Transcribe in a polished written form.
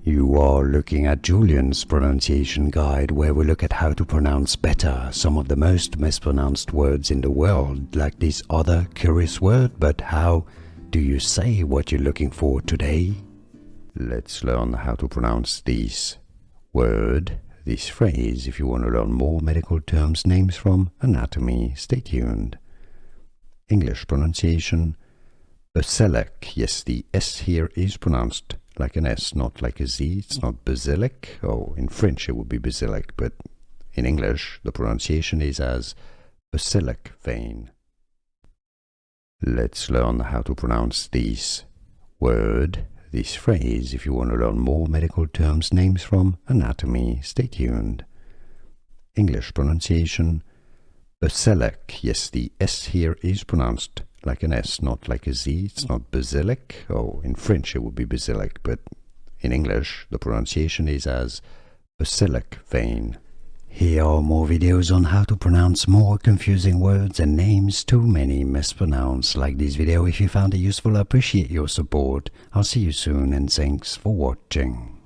You are looking at Julian's pronunciation guide, where we look at how to pronounce better some of the most mispronounced words in the world, like this other curious word. But how do you say what you're looking for today? Let's learn how to pronounce this word, this phrase. If you want to learn more medical terms, names from anatomy, stay tuned. English pronunciation: basilic. Yes, the S here is pronounced like an S, not like a Z. It's not basilic. Oh, in French it would be basilic, but in English the pronunciation is as basilic vein. Let's learn how to pronounce this word, this phrase. If you want to learn more medical terms, names from anatomy, stay tuned. English pronunciation: basilic. Yes, the S here is pronounced like an S, not like a Z. It's not basilic. Oh, in French it would be basilic, but in English the pronunciation is as basilic vein. Here are more videos on how to pronounce more confusing words and names too many mispronounced. Like this video if you found it useful. I appreciate your support. I'll see you soon, and thanks for watching.